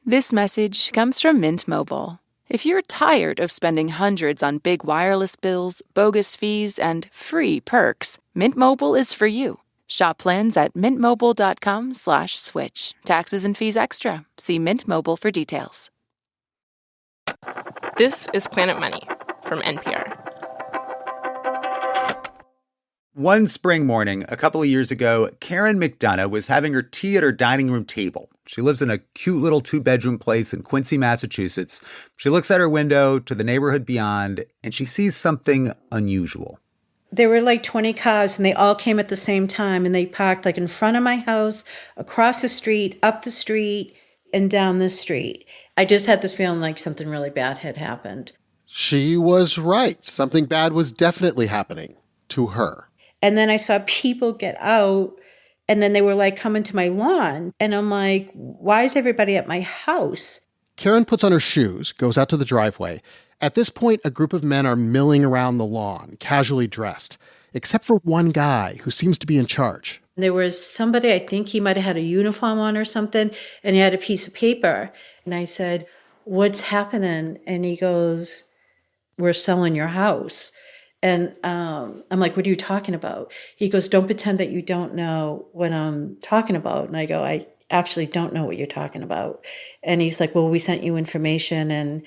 This message comes from Mint Mobile. If you're tired of spending hundreds on big wireless bills, bogus fees, and free perks, Mint Mobile is for you. Shop plans at mintmobile.com/switch. Taxes and fees extra. See Mint Mobile for details. This is Planet Money from NPR. One spring morning, a couple of years ago, Karen McDonough was having her tea at her dining room table. She lives in a cute little 2-bedroom place in Quincy, Massachusetts. She looks out her window to the neighborhood beyond, and she sees something unusual. There were like 20 cars, and they all came at the same time, and they parked like in front of my house, across the street, up the street, and down the street. I just had this feeling like something really bad had happened. She was right. Something bad was definitely happening to her. And then I saw people get out, and then they were like coming to my lawn. And I'm like, why is everybody at my house? Karen puts on her shoes, goes out to the driveway. At this point, a group of men are milling around the lawn, casually dressed, except for one guy who seems to be in charge. There was somebody, I think he might have had a uniform on or something, and he had a piece of paper. And I said, what's happening? And he goes, we're selling your house. And I'm like, what are you talking about? He goes, don't pretend that you don't know what I'm talking about. And I go, I actually don't know what you're talking about. And he's like, well, we sent you information, and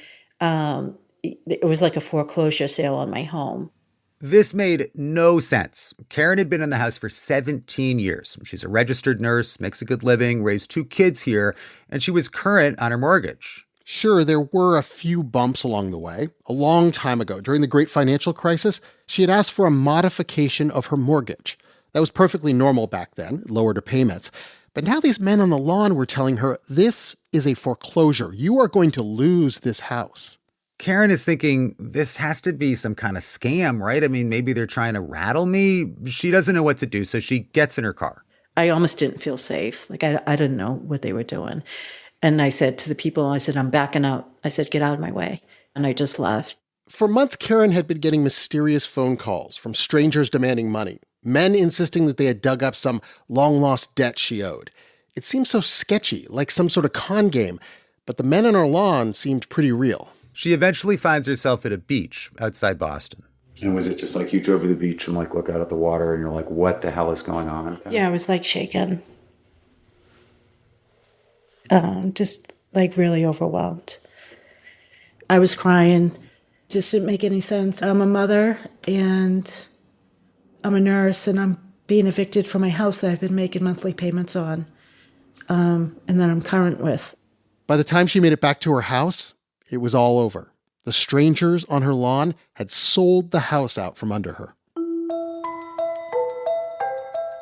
it was like a foreclosure sale on my home. This made no sense. Karen had been in the house for 17 years. She's a registered nurse, makes a good living, raised 2 kids here, and she was current on her mortgage. Sure, there were a few bumps along the way. A long time ago, during the Great Financial Crisis, she had asked for a modification of her mortgage. That was perfectly normal back then. It lowered her payments. But now these men on the lawn were telling her, this is a foreclosure. You are going to lose this house. Karen is thinking, this has to be some kind of scam, right? I mean, maybe they're trying to rattle me. She doesn't know what to do, so she gets in her car. I almost didn't feel safe. Like, I didn't know what they were doing. And I said to the people, I said, I'm backing up. I said, get out of my way. And I just left. For months, Karen had been getting mysterious phone calls from strangers demanding money, men insisting that they had dug up some long-lost debt she owed. It seemed so sketchy, like some sort of con game, but the men on her lawn seemed pretty real. She eventually finds herself at a beach outside Boston. And was it just like you drove to the beach and like look out at the water and you're like, what the hell is going on? Yeah, I was like shaken. Just like really overwhelmed. I was crying. Just didn't make any sense. I'm a mother and I'm a nurse and I'm being evicted from my house that I've been making monthly payments on and that I'm current with. By the time she made it back to her house, it was all over. The strangers on her lawn had sold the house out from under her.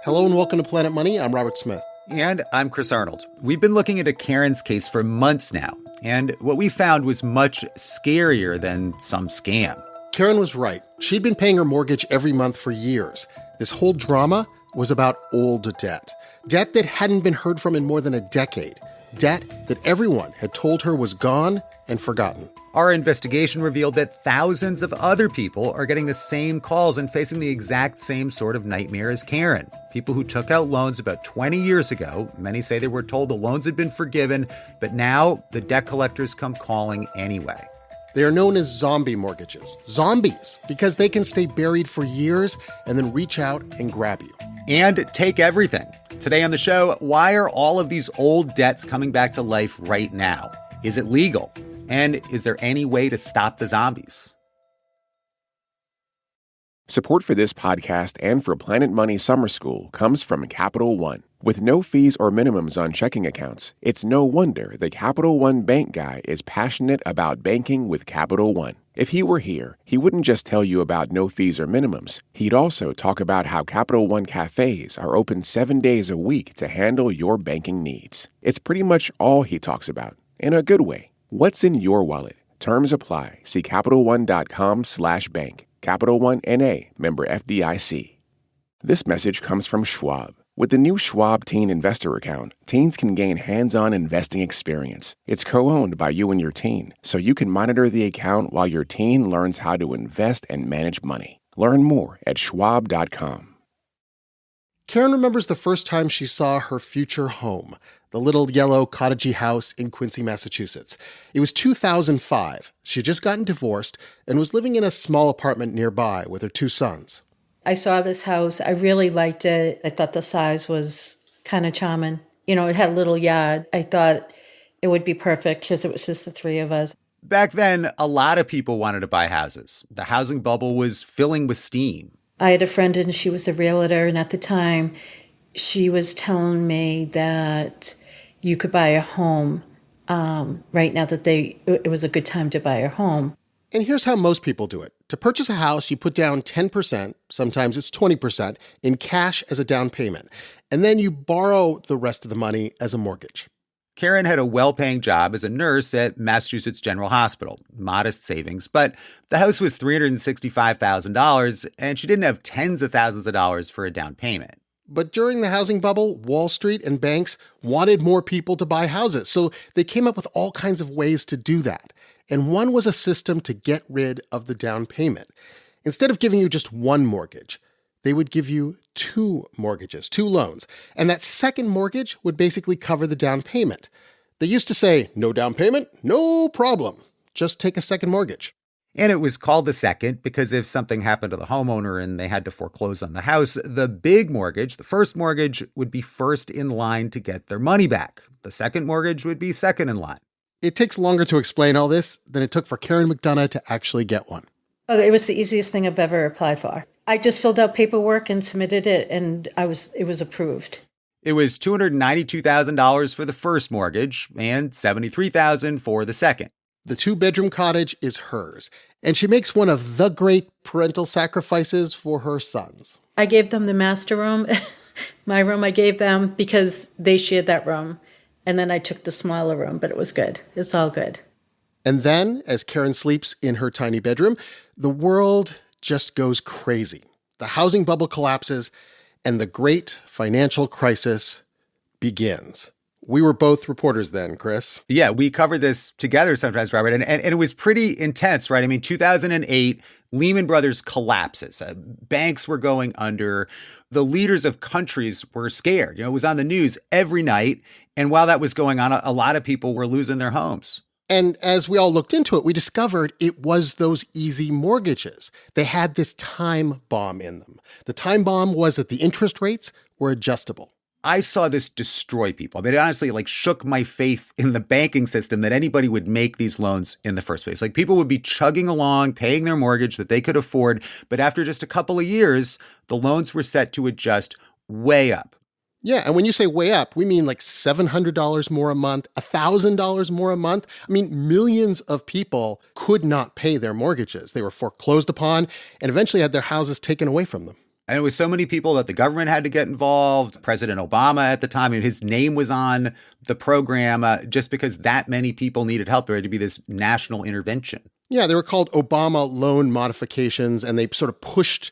Hello and welcome to Planet Money. I'm Robert Smith. And I'm Chris Arnold. We've been looking into Karen's case for months now, and what we found was much scarier than some scam. Karen was right. She'd been paying her mortgage every month for years. This whole drama was about old debt. Debt that hadn't been heard from in more than a decade. Debt that everyone had told her was gone and forgotten. Our investigation revealed that thousands of other people are getting the same calls and facing the exact same sort of nightmare as Karen. People who took out loans about 20 years ago. Many say they were told the loans had been forgiven, but now the debt collectors come calling anyway. They are known as zombie mortgages. Zombies, because they can stay buried for years and then reach out and grab you. And take everything. Today on the show, why are all of these old debts coming back to life right now? Is it legal? And is there any way to stop the zombies? Support for this podcast and for Planet Money Summer School comes from Capital One. With no fees or minimums on checking accounts, it's no wonder the Capital One bank guy is passionate about banking with Capital One. If he were here, he wouldn't just tell you about no fees or minimums. He'd also talk about how Capital One cafes are open 7 days a week to handle your banking needs. It's pretty much all he talks about, in a good way. What's in your wallet? Terms apply. See CapitalOne.com/bank. Capital One N.A., member FDIC. This message comes from Schwab. With the new Schwab Teen Investor Account, teens can gain hands-on investing experience. It's co-owned by you and your teen, so you can monitor the account while your teen learns how to invest and manage money. Learn more at schwab.com. Karen remembers the first time she saw her future home, the little yellow cottagey house in Quincy, Massachusetts. It was 2005. She had just gotten divorced and was living in a small apartment nearby with her 2 sons. I saw this house. I really liked it. I thought the size was kind of charming. It had a little yard. I thought it would be perfect because it was just the 3 of us. Back then, a lot of people wanted to buy houses. The housing bubble was filling with steam. I had a friend and she was a realtor, and at the time she was telling me that you could buy a home right now, that it was a good time to buy a home. And here's how most people do it. To purchase a house, you put down 10%, sometimes it's 20%, in cash as a down payment. And then you borrow the rest of the money as a mortgage. Karen had a well-paying job as a nurse at Massachusetts General Hospital. Modest savings, but the house was $365,000, and she didn't have tens of thousands of dollars for a down payment. But during the housing bubble, Wall Street and banks wanted more people to buy houses, so they came up with all kinds of ways to do that. And one was a system to get rid of the down payment. Instead of giving you just one mortgage, they would give you 2 mortgages, 2 loans. And that second mortgage would basically cover the down payment. They used to say, no down payment, no problem. Just take a second mortgage. And it was called the second because if something happened to the homeowner and they had to foreclose on the house, the big mortgage, the first mortgage, would be first in line to get their money back. The second mortgage would be second in line. It takes longer to explain all this than it took for Karen McDonough to actually get one. Oh, it was the easiest thing I've ever applied for. I just filled out paperwork and submitted it, and it was approved. It was $292,000 for the first mortgage and $73,000 for the second. The 2-bedroom cottage is hers, and she makes one of the great parental sacrifices for her sons. I gave them the master room. My room I gave them because they shared that room. And then I took the smaller room, but it was good. It's all good. And then, as Karen sleeps in her tiny bedroom, the world just goes crazy. The housing bubble collapses, and the great financial crisis begins. We were both reporters then, Chris. Yeah, we covered this together sometimes, Robert, and it was pretty intense, right? I mean, 2008, Lehman Brothers collapses. Banks were going under. The leaders of countries were scared. It was on the news every night. And while that was going on, a lot of people were losing their homes. And as we all looked into it, we discovered it was those easy mortgages. They had this time bomb in them. The time bomb was that the interest rates were adjustable. I saw this destroy people. I mean, it honestly shook my faith in the banking system that anybody would make these loans in the first place. People would be chugging along, paying their mortgage that they could afford. But after just a couple of years, the loans were set to adjust way up. Yeah, and when you say way up, we mean $700 more a month, $1,000 more a month. I mean, millions of people could not pay their mortgages. They were foreclosed upon and eventually had their houses taken away from them. And it was so many people that the government had to get involved. President Obama at the time, his name was on the program just because that many people needed help. There had to be this national intervention. Yeah, they were called Obama loan modifications, and they sort of pushed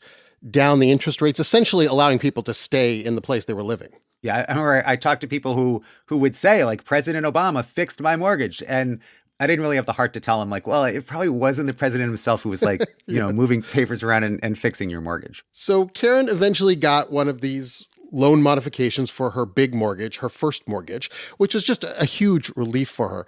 down the interest rates, essentially allowing people to stay in the place they were living. Yeah, I remember I talked to people who would say, President Obama fixed my mortgage. And I didn't really have the heart to tell him, well, it probably wasn't the president himself who was Yeah. moving papers around and fixing your mortgage. So Karen eventually got one of these loan modifications for her big mortgage, her first mortgage, which was just a huge relief for her.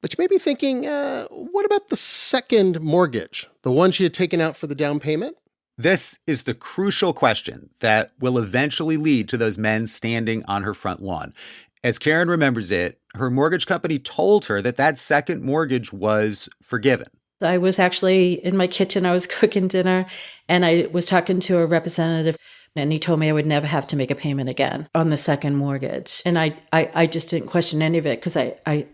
But you may be thinking, what about the second mortgage, the one she had taken out for the down payment? This is the crucial question that will eventually lead to those men standing on her front lawn. As Karen remembers it, her mortgage company told her that second mortgage was forgiven. I was actually in my kitchen. I was cooking dinner, and I was talking to a representative, and he told me I would never have to make a payment again on the second mortgage. And I just didn't question any of it because I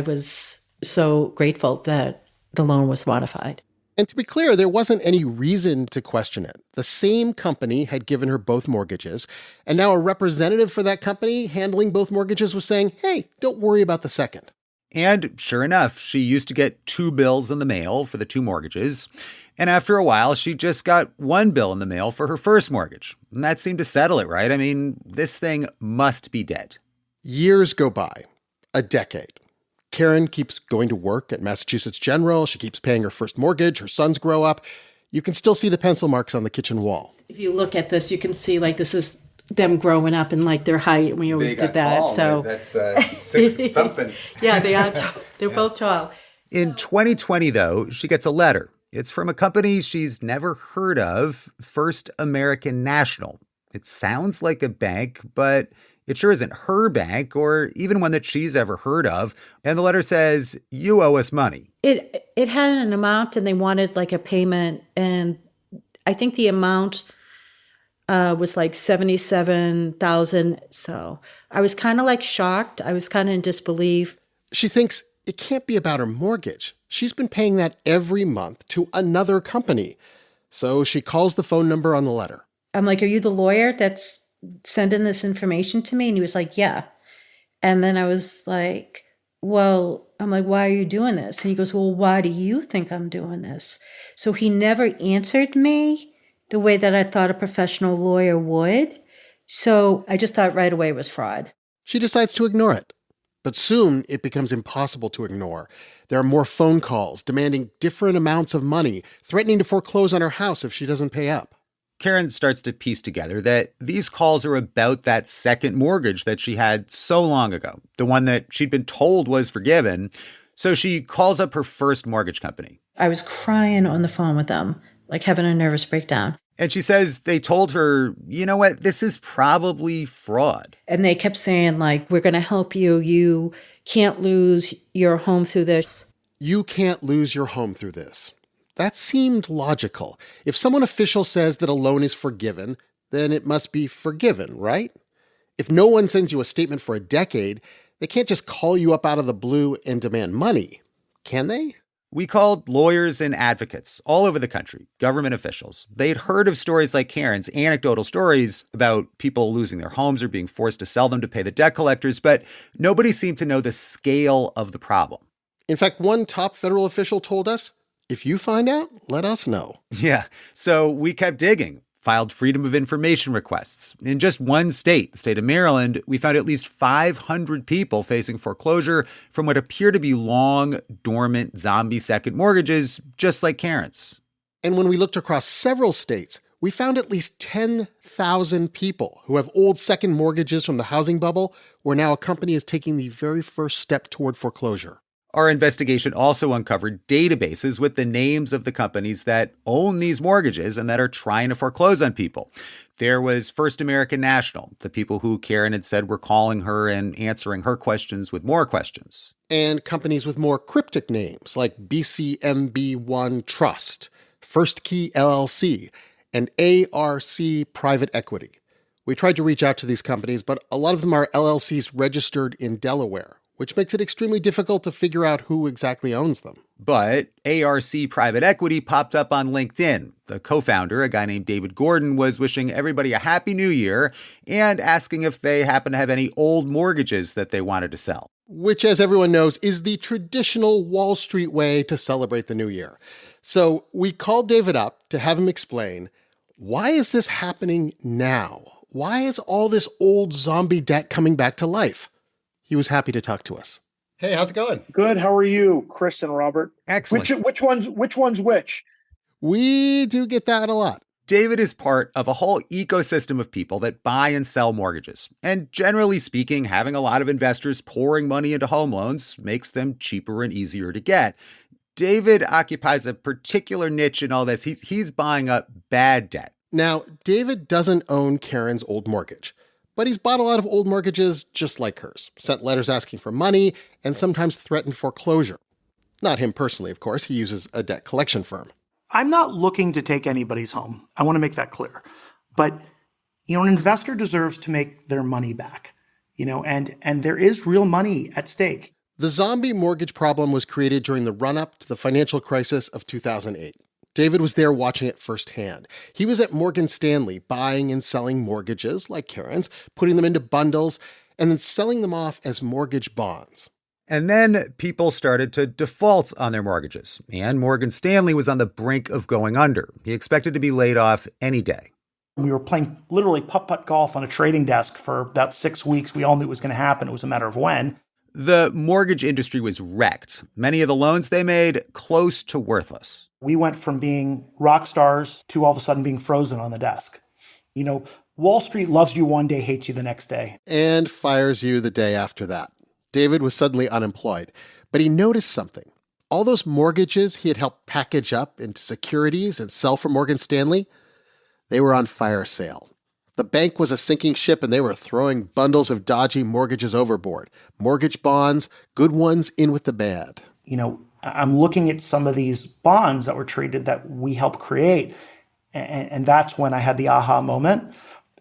was so grateful that the loan was modified. And to be clear, there wasn't any reason to question it. The same company had given her both mortgages, and now a representative for that company handling both mortgages was saying, hey, don't worry about the second. And sure enough, she used to get 2 bills in the mail for the 2 mortgages. And after a while, she just got 1 bill in the mail for her first mortgage. And that seemed to settle it, right? I mean, this thing must be dead. Years go by, a decade. Karen keeps going to work at Massachusetts General. She keeps paying her first mortgage. Her sons grow up. You can still see the pencil marks on the kitchen wall. If you look at this, you can see this is them growing up and like their height. We always did that. Tall, so that's 6 something. yeah, they are. They're both tall. In 2020, though, she gets a letter. It's from a company she's never heard of, First American National. It sounds like a bank, but it sure isn't her bank or even one that she's ever heard of. And the letter says, you owe us money. It had an amount and they wanted like a payment. And I think the amount was like $77,000. So I was kind of like shocked. I was kind of in disbelief. She thinks it can't be about her mortgage. She's been paying that every month to another company. So she calls the phone number on the letter. I'm like, are you the lawyer that's sending this information to me? And he was like, yeah. And then I was like, well, I'm like, why are you doing this? And he goes, well, why do you think I'm doing this? So he never answered me the way that I thought a professional lawyer would. So I just thought right away it was fraud. She decides to ignore it. But soon it becomes impossible to ignore. There are more phone calls demanding different amounts of money, threatening to foreclose on her house if she doesn't pay up. Karen starts to piece together that these calls are about that second mortgage that she had so long ago, the one that she'd been told was forgiven. So she calls up her first mortgage company. I was crying on the phone with them, like having a nervous breakdown. And she says they told her, you know what, this is probably fraud. And they kept saying, like, we're going to help you. You can't lose your home through this. You can't lose your home through this. That seemed logical. If someone official says that a loan is forgiven, then it must be forgiven, right? If no one sends you a statement for a decade, they can't just call you up out of the blue and demand money, can they? We called lawyers and advocates all over the country, government officials. They'd heard of stories like Karen's, anecdotal stories about people losing their homes or being forced to sell them to pay the debt collectors, but nobody seemed to know the scale of the problem. In fact, one top federal official told us, if you find out, let us know. Yeah, so we kept digging, filed Freedom of Information requests. In just one state, the state of Maryland, we found at least 500 people facing foreclosure from what appear to be long, dormant, zombie second mortgages, just like Karen's. And when we looked across several states, we found at least 10,000 people who have old second mortgages from the housing bubble where now a company is taking the very first step toward foreclosure. Our investigation also uncovered databases with the names of the companies that own these mortgages and that are trying to foreclose on people. There was First American National, the people who Karen had said were calling her and answering her questions with more questions. And companies with more cryptic names like BCMB1 Trust, First Key LLC, and ARC Private Equity. We tried to reach out to these companies, but a lot of them are LLCs registered in Delaware, which makes it extremely difficult to figure out who exactly owns them. But ARC Private Equity popped up on LinkedIn. The co-founder, a guy named David Gordon, was wishing everybody a happy new year and asking if they happen to have any old mortgages that they wanted to sell. Which, as everyone knows, is the traditional Wall Street way to celebrate the new year. So we called David up to have him explain, why is this happening now? Why is all this old zombie debt coming back to life? He was happy to talk to us. Hey, how's it going? Good. How are you, Chris and Robert? Excellent. Which one's which? We do get that a lot. David is part of a whole ecosystem of people that buy and sell mortgages. And generally speaking, having a lot of investors pouring money into home loans makes them cheaper and easier to get. David occupies a particular niche in all this. He's buying up bad debt. Now, David doesn't own Karen's old mortgage. But he's bought a lot of old mortgages just like hers, sent letters asking for money, and sometimes threatened foreclosure. Not him personally, of course. He uses a debt collection firm. I'm not looking to take anybody's home. I want to make that clear. But, an investor deserves to make their money back, and there is real money at stake. The zombie mortgage problem was created during the run-up to the financial crisis of 2008. David was there watching it firsthand. He was at Morgan Stanley buying and selling mortgages like Karen's, putting them into bundles, and then selling them off as mortgage bonds. And then people started to default on their mortgages, and Morgan Stanley was on the brink of going under. He expected to be laid off any day. We were playing literally putt-putt golf on a trading desk for about 6 weeks. We all knew it was going to happen. It was a matter of when. The mortgage industry was wrecked. Many of the loans they made close to worthless. We went from being rock stars to all of a sudden being frozen on the desk. Wall Street loves you one day, hates you the next day. And fires you the day after that. David was suddenly unemployed, but he noticed something. All those mortgages he had helped package up into securities and sell for Morgan Stanley, they were on fire sale. The bank was a sinking ship, and they were throwing bundles of dodgy mortgages overboard. Mortgage bonds, good ones in with the bad. I'm looking at some of these bonds that were traded that we helped create, and that's when I had the aha moment.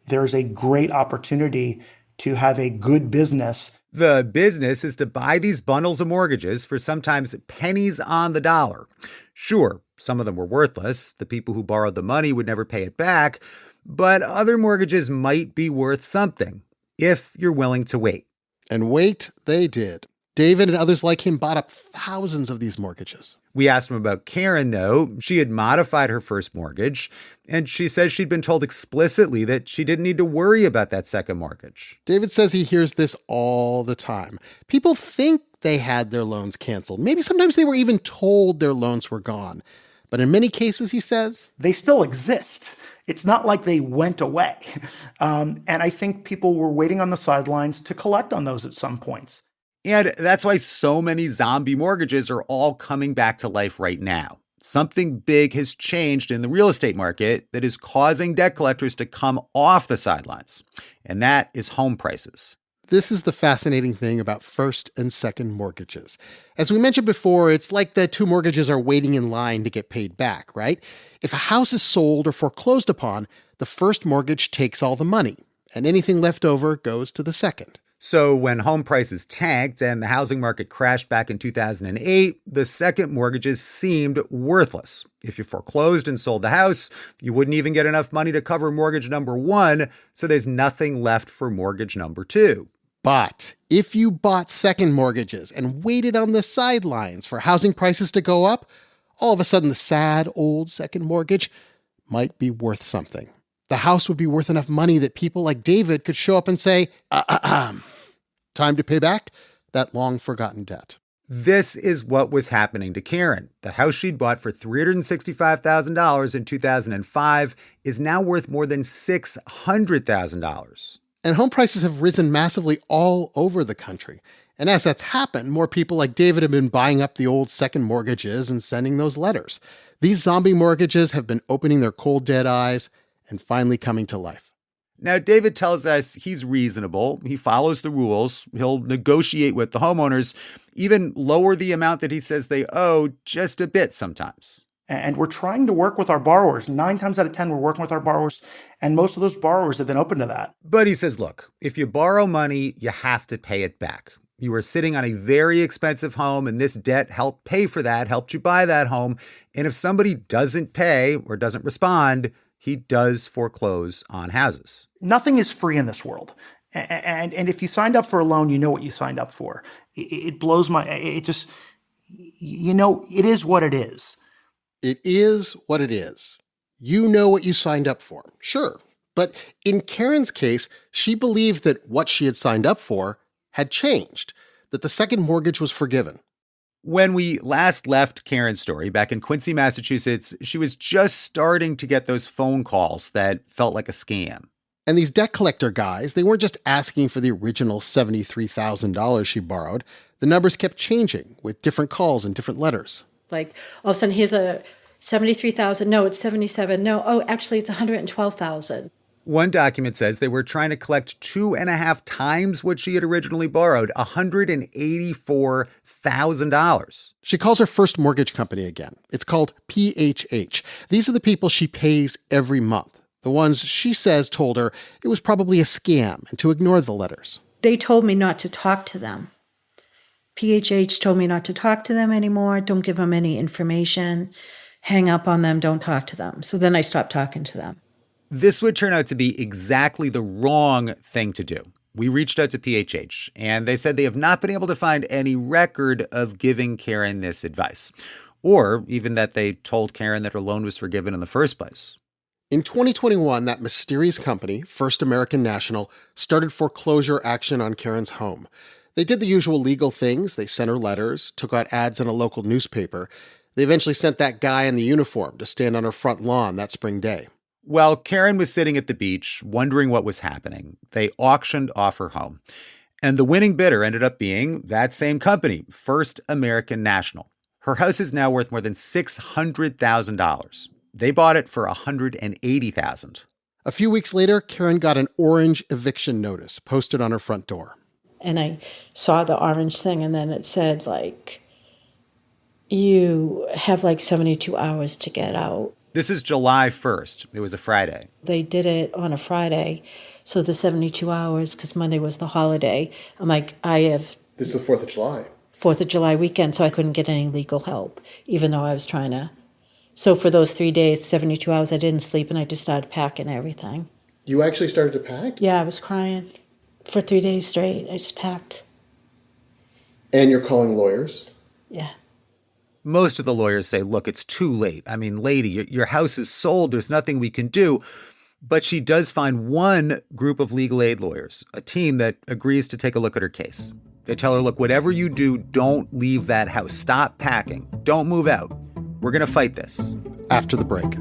There's a great opportunity to have a good business. The business is to buy these bundles of mortgages for sometimes pennies on the dollar. Sure, some of them were worthless. The people who borrowed the money would never pay it back. But other mortgages might be worth something if you're willing to wait. And wait, they did. David and others like him bought up thousands of these mortgages. We asked him about Karen, though. She had modified her first mortgage, and she says she'd been told explicitly that she didn't need to worry about that second mortgage. David says he hears this all the time. People think they had their loans canceled. Maybe sometimes they were even told their loans were gone. But in many cases, he says, they still exist. It's not like they went away. And I think people were waiting on the sidelines to collect on those at some points. And that's why so many zombie mortgages are all coming back to life right now. Something big has changed in the real estate market that is causing debt collectors to come off the sidelines. And that is home prices. This is the fascinating thing about first and second mortgages. As we mentioned before, it's like the two mortgages are waiting in line to get paid back, right? If a house is sold or foreclosed upon, the first mortgage takes all the money, and anything left over goes to the second. So when home prices tanked and the housing market crashed back in 2008, the second mortgages seemed worthless. If you foreclosed and sold the house, you wouldn't even get enough money to cover mortgage number one, so there's nothing left for mortgage number two. But if you bought second mortgages and waited on the sidelines for housing prices to go up, all of a sudden the sad old second mortgage might be worth something. The house would be worth enough money that people like David could show up and say, time to pay back that long-forgotten debt. This is what was happening to Karen. The house she'd bought for $365,000 in 2005 is now worth more than $600,000. And home prices have risen massively all over the country. And as that's happened, more people like David have been buying up the old second mortgages and sending those letters. These zombie mortgages have been opening their cold, dead eyes and finally coming to life. Now, David tells us he's reasonable. He follows the rules. He'll negotiate with the homeowners, even lower the amount that he says they owe just a bit sometimes. And we're trying to work with our borrowers. 9 times out of 10, we're working with our borrowers. And most of those borrowers have been open to that. But he says, look, if you borrow money, you have to pay it back. You are sitting on a very expensive home, and this debt helped pay for that, helped you buy that home. And if somebody doesn't pay or doesn't respond, he does foreclose on houses. Nothing is free in this world. And if you signed up for a loan, you know what you signed up for. It blows it just, it is what it is. It is what it is. You know what you signed up for, sure. But in Karen's case, she believed that what she had signed up for had changed, that the second mortgage was forgiven. When we last left Karen's story back in Quincy, Massachusetts, she was just starting to get those phone calls that felt like a scam. And these debt collector guys, they weren't just asking for the original $73,000 she borrowed. The numbers kept changing with different calls and different letters. Like, all of a sudden, here's a $73,000. No, it's $77,000. No, oh, actually, it's $112,000. One document says they were trying to collect 2.5 times what she had originally borrowed, $184,000. She calls her first mortgage company again. It's called PHH. These are the people she pays every month. The ones she says told her it was probably a scam and to ignore the letters. They told me not to talk to them. PHH told me not to talk to them anymore. Don't give them any information. Hang up on them. Don't talk to them. So then I stopped talking to them. This would turn out to be exactly the wrong thing to do. We reached out to PHH, and they said they have not been able to find any record of giving Karen this advice, or even that they told Karen that her loan was forgiven in the first place. In 2021, that mysterious company, First American National, started foreclosure action on Karen's home. They did the usual legal things. They sent her letters, took out ads in a local newspaper. They eventually sent that guy in the uniform to stand on her front lawn that spring day. While Karen was sitting at the beach, wondering what was happening, they auctioned off her home. And the winning bidder ended up being that same company, First American National. Her house is now worth more than $600,000. They bought it for $180,000. A few weeks later, Karen got an orange eviction notice posted on her front door. And I saw the orange thing, and then it said, you have 72 hours to get out. This is July 1st. It was a Friday. They did it on a Friday, so the 72 hours, because Monday was the holiday. I'm like, This is the 4th of July. 4th of July weekend, so I couldn't get any legal help, even though I was trying to. So for those 3 days, 72 hours, I didn't sleep, and I just started packing everything. You actually started to pack? Yeah, I was crying for 3 days straight. I just packed. And you're calling lawyers? Yeah. Most of the lawyers say, look, it's too late. I mean, lady, your house is sold. There's nothing we can do. But she does find one group of legal aid lawyers, a team that agrees to take a look at her case. They tell her, look, whatever you do, don't leave that house. Stop packing. Don't move out. We're going to fight this. After the break.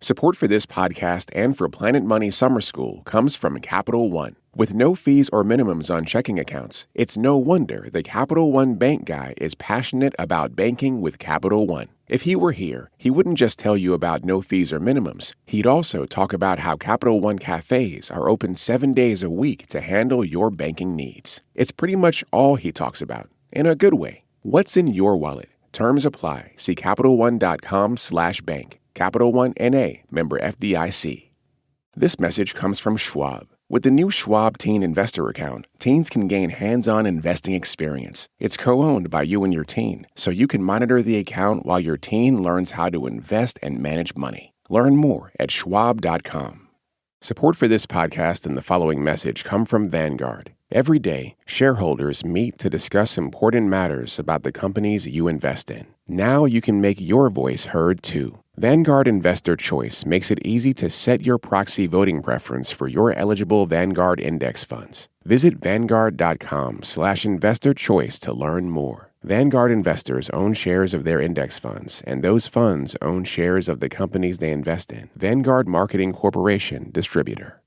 Support for this podcast and for Planet Money Summer School comes from Capital One. With no fees or minimums on checking accounts, it's no wonder the Capital One bank guy is passionate about banking with Capital One. If he were here, he wouldn't just tell you about no fees or minimums. He'd also talk about how Capital One cafes are open 7 days a week to handle your banking needs. It's pretty much all he talks about, in a good way. What's in your wallet? Terms apply. See CapitalOne.com/bank. Capital One N.A., member FDIC. This message comes from Schwab. With the new Schwab Teen Investor Account, teens can gain hands-on investing experience. It's co-owned by you and your teen, so you can monitor the account while your teen learns how to invest and manage money. Learn more at schwab.com. Support for this podcast and the following message come from Vanguard. Every day, shareholders meet to discuss important matters about the companies you invest in. Now you can make your voice heard too. Vanguard Investor Choice makes it easy to set your proxy voting preference for your eligible Vanguard index funds. Visit Vanguard.com/investor choice to learn more. Vanguard investors own shares of their index funds, and those funds own shares of the companies they invest in. Vanguard Marketing Corporation, distributor.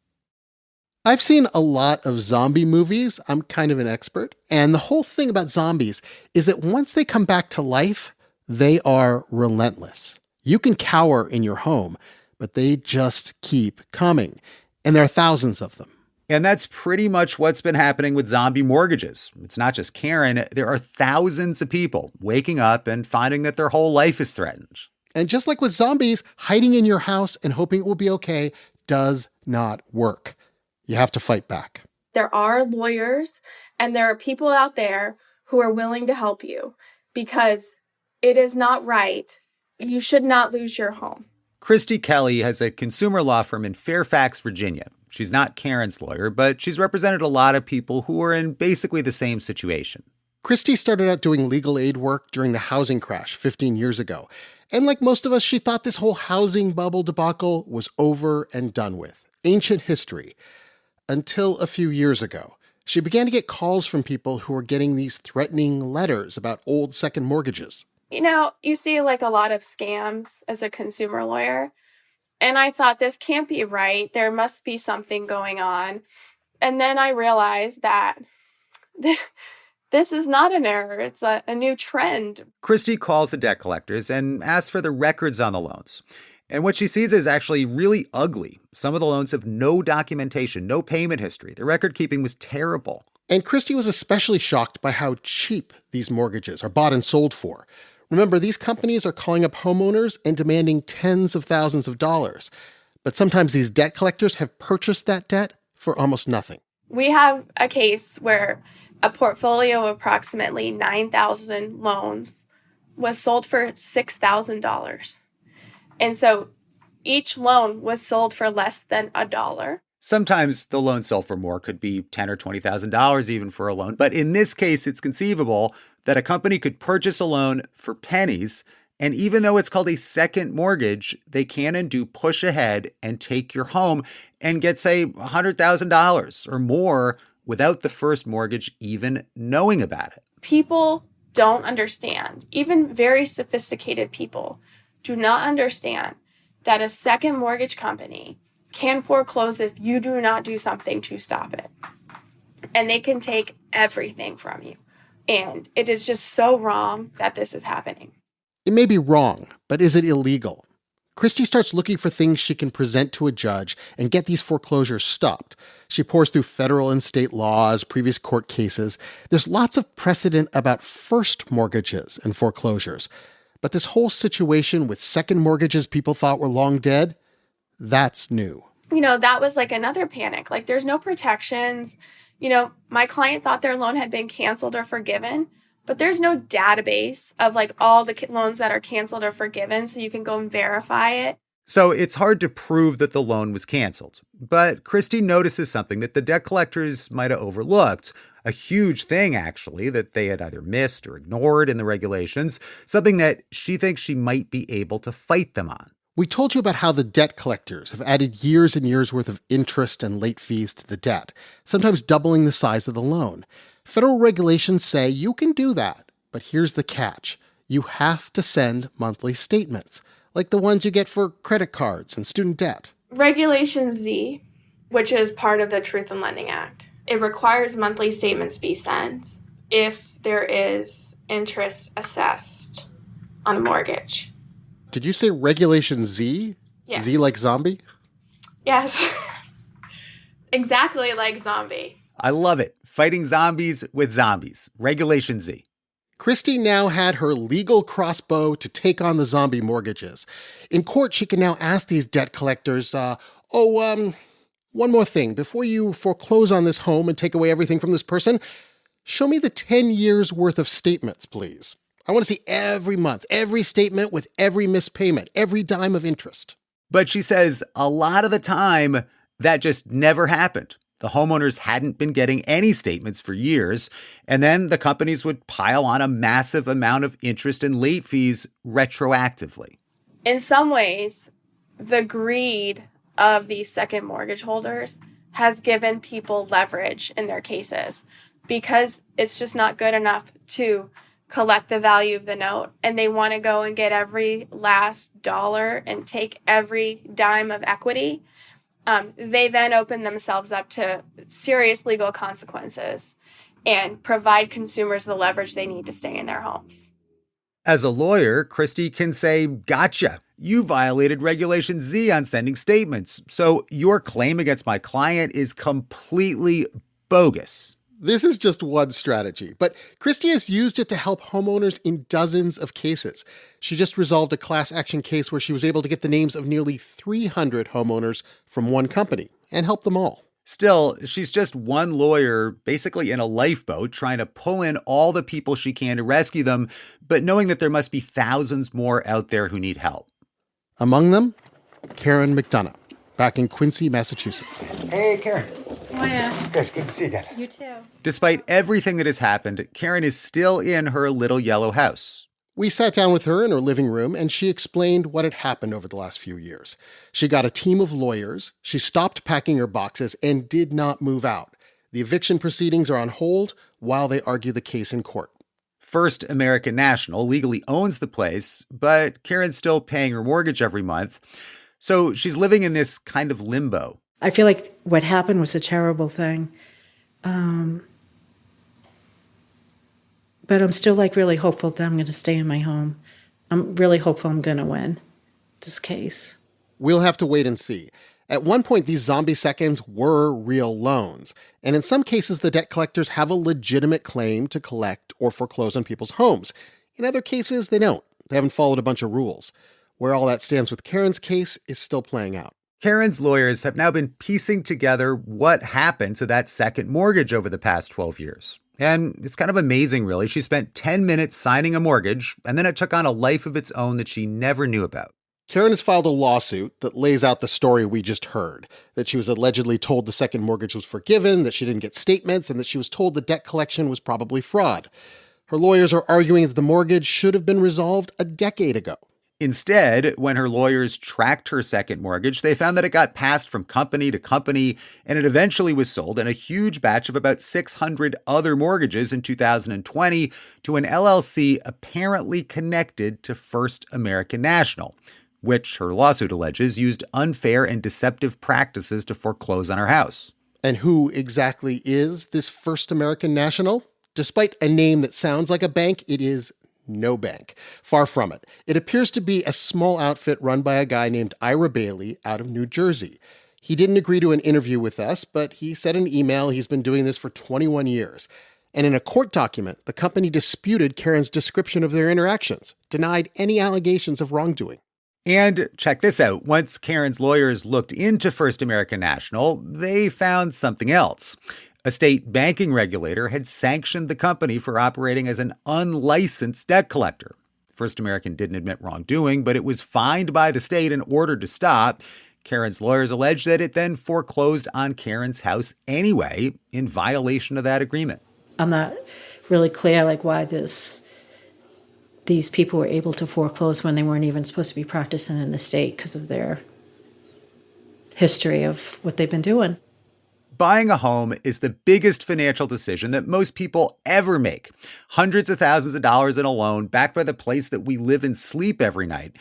I've seen a lot of zombie movies. I'm kind of an expert. And the whole thing about zombies is that once they come back to life, they are relentless. You can cower in your home, but they just keep coming. And there are thousands of them. And that's pretty much what's been happening with zombie mortgages. It's not just Karen. There are thousands of people waking up and finding that their whole life is threatened. And just like with zombies, hiding in your house and hoping it will be okay does not work. You have to fight back. There are lawyers and there are people out there who are willing to help you because it is not right. You should not lose your home. Christy Kelly has a consumer law firm in Fairfax, Virginia. She's not Karen's lawyer, but she's represented a lot of people who are in basically the same situation. Christy started out doing legal aid work during the housing crash 15 years ago. And like most of us, she thought this whole housing bubble debacle was over and done with. Ancient history. Until a few years ago. She began to get calls from people who were getting these threatening letters about old second mortgages. You know, you see a lot of scams as a consumer lawyer. And I thought, this can't be right. There must be something going on. And then I realized that this is not an error. It's a new trend. Christy calls the debt collectors and asks for the records on the loans. And what she sees is actually really ugly. Some of the loans have no documentation, no payment history. The record keeping was terrible. And Christy was especially shocked by how cheap these mortgages are bought and sold for. Remember, these companies are calling up homeowners and demanding tens of thousands of dollars. But sometimes these debt collectors have purchased that debt for almost nothing. We have a case where a portfolio of approximately 9,000 loans was sold for $6,000. And so each loan was sold for less than $1. Sometimes the loan sold for more, could be $10,000 or $20,000 even for a loan. But in this case, it's conceivable that a company could purchase a loan for pennies. And even though it's called a second mortgage, they can and do push ahead and take your home and get, say, $100,000 or more without the first mortgage even knowing about it. People don't understand, even very sophisticated people do not understand that a second mortgage company can foreclose if you do not do something to stop it. And they can take everything from you. And it is just so wrong that this is happening. It may be wrong, but is it illegal? Christy starts looking for things she can present to a judge and get these foreclosures stopped. She pours through federal and state laws, previous court cases. There's lots of precedent about first mortgages and foreclosures. But this whole situation with second mortgages people thought were long dead, that's new. That was like another panic. Like, there's no protections. My client thought their loan had been canceled or forgiven, but there's no database of like all the loans that are canceled or forgiven, so you can go and verify it. So it's hard to prove that the loan was canceled. But Christy notices something that the debt collectors might have overlooked. A huge thing, actually, that they had either missed or ignored in the regulations, something that she thinks she might be able to fight them on. We told you about how the debt collectors have added years and years worth of interest and late fees to the debt, sometimes doubling the size of the loan. Federal regulations say you can do that, but here's the catch. You have to send monthly statements, like the ones you get for credit cards and student debt. Regulation Z, which is part of the Truth in Lending Act, it requires monthly statements be sent if there is interest assessed on a mortgage. Did you say Regulation Z? Yes. Z like zombie? Yes. Exactly like zombie. I love it. Fighting zombies with zombies. Regulation Z. Christy now had her legal crossbow to take on the zombie mortgages. In court, she can now ask these debt collectors, one more thing. Before you foreclose on this home and take away everything from this person, show me the 10 years worth of statements, please. I want to see every month, every statement with every missed payment, every dime of interest. But she says a lot of the time, that just never happened. The homeowners hadn't been getting any statements for years, and then the companies would pile on a massive amount of interest and late fees retroactively. In some ways, the greed of these second mortgage holders has given people leverage in their cases because it's just not good enough to collect the value of the note, and they want to go and get every last dollar and take every dime of equity. They then open themselves up to serious legal consequences and provide consumers the leverage they need to stay in their homes. As a lawyer, Christy can say, gotcha. You violated Regulation Z on sending statements, so your claim against my client is completely bogus. This is just one strategy, but Christy has used it to help homeowners in dozens of cases. She just resolved a class action case where she was able to get the names of nearly 300 homeowners from one company and help them all. Still, she's just one lawyer, basically in a lifeboat, trying to pull in all the people she can to rescue them, but knowing that there must be thousands more out there who need help. Among them, Karen McDonough, back in Quincy, Massachusetts. Hey, Karen. Oh, yeah. Good to see you again. You too. Despite everything that has happened, Karen is still in her little yellow house. We sat down with her in her living room, and she explained what had happened over the last few years. She got a team of lawyers, she stopped packing her boxes, and did not move out. The eviction proceedings are on hold while they argue the case in court. First American National legally owns the place, but Karen's still paying her mortgage every month. So she's living in this kind of limbo. I feel like what happened was a terrible thing. But I'm still really hopeful that I'm going to stay in my home. I'm really hopeful I'm going to win this case. We'll have to wait and see. At one point, these zombie seconds were real loans. And in some cases, the debt collectors have a legitimate claim to collect or foreclose on people's homes. In other cases, they don't. They haven't followed a bunch of rules. Where all that stands with Karen's case is still playing out. Karen's lawyers have now been piecing together what happened to that second mortgage over the past 12 years. And it's kind of amazing, really. She spent 10 minutes signing a mortgage, and then it took on a life of its own that she never knew about. Karen has filed a lawsuit that lays out the story we just heard, that she was allegedly told the second mortgage was forgiven, that she didn't get statements, and that she was told the debt collection was probably fraud. Her lawyers are arguing that the mortgage should have been resolved a decade ago. Instead, when her lawyers tracked her second mortgage, they found that it got passed from company to company, and it eventually was sold in a huge batch of about 600 other mortgages in 2020 to an LLC apparently connected to First American National, which her lawsuit alleges used unfair and deceptive practices to foreclose on her house. And who exactly is this First American National? Despite a name that sounds like a bank, it is no bank. Far from it. It appears to be a small outfit run by a guy named Ira Bailey out of New Jersey. He didn't agree to an interview with us, but he said in an email he's been doing this for 21 years. And in a court document, the company disputed Karen's description of their interactions, denied any allegations of wrongdoing. And check this out. Once Karen's lawyers looked into First American National, they found something else. A state banking regulator had sanctioned the company for operating as an unlicensed debt collector. First American didn't admit wrongdoing, but it was fined by the state and ordered to stop. Karen's lawyers alleged that it then foreclosed on Karen's house anyway, in violation of that agreement. I'm not really clear why these people were able to foreclose when they weren't even supposed to be practicing in the state because of their history of what they've been doing. Buying a home is the biggest financial decision that most people ever make. Hundreds of thousands of dollars in a loan backed by the place that we live and sleep every night.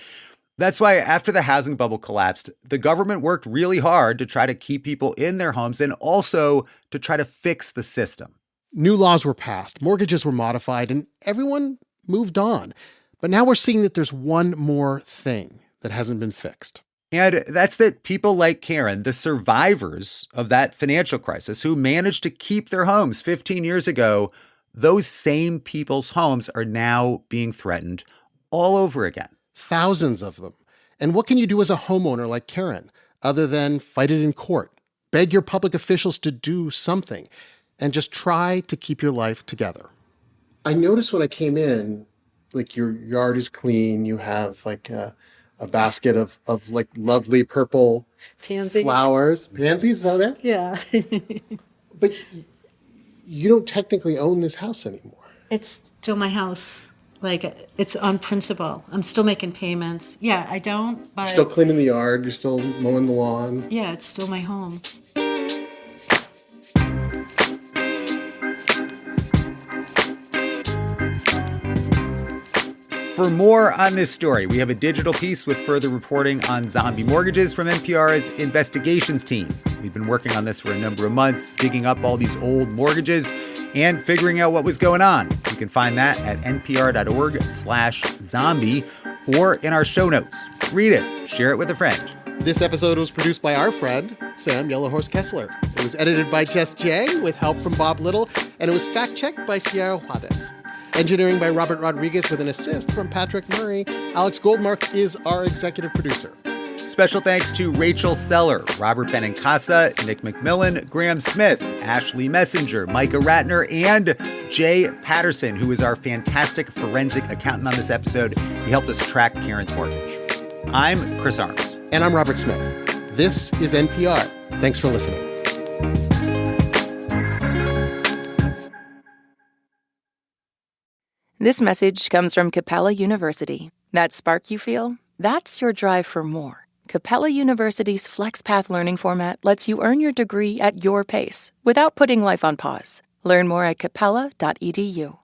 That's why after the housing bubble collapsed, the government worked really hard to try to keep people in their homes and also to try to fix the system. New laws were passed, mortgages were modified, and everyone moved on. But now we're seeing that there's one more thing that hasn't been fixed. And that's that people like Karen, the survivors of that financial crisis who managed to keep their homes 15 years ago, those same people's homes are now being threatened all over again. Thousands of them. And what can you do as a homeowner like Karen, other than fight it in court, beg your public officials to do something, and just try to keep your life together? I noticed when I came in, your yard is clean, you have a basket of lovely purple Pansies. Flowers. Pansies, is that there? Yeah. But you don't technically own this house anymore. It's still my house. It's on principle. I'm still making payments. Yeah, I don't, but... You're still cleaning the yard. You're still mowing the lawn. Yeah, it's still my home. For more on this story, we have a digital piece with further reporting on zombie mortgages from NPR's investigations team. We've been working on this for a number of months, digging up all these old mortgages and figuring out what was going on. You can find that at npr.org/zombie or in our show notes. Read it. Share it with a friend. This episode was produced by our friend, Sam Yellowhorse Kessler. It was edited by Jess Jay with help from Bob Little, and it was fact-checked by Sierra Juarez. Engineering by Robert Rodriguez with an assist from Patrick Murray. Alex Goldmark is our executive producer. Special thanks to Rachel Seller, Robert Benincasa, Nick McMillan, Graham Smith, Ashley Messenger, Micah Ratner, and Jay Patterson, who is our fantastic forensic accountant on this episode. He helped us track Karen's mortgage. I'm Chris Arms. And I'm Robert Smith. This is NPR. Thanks for listening. This message comes from Capella University. That spark you feel? That's your drive for more. Capella University's FlexPath learning format lets you earn your degree at your pace without putting life on pause. Learn more at capella.edu.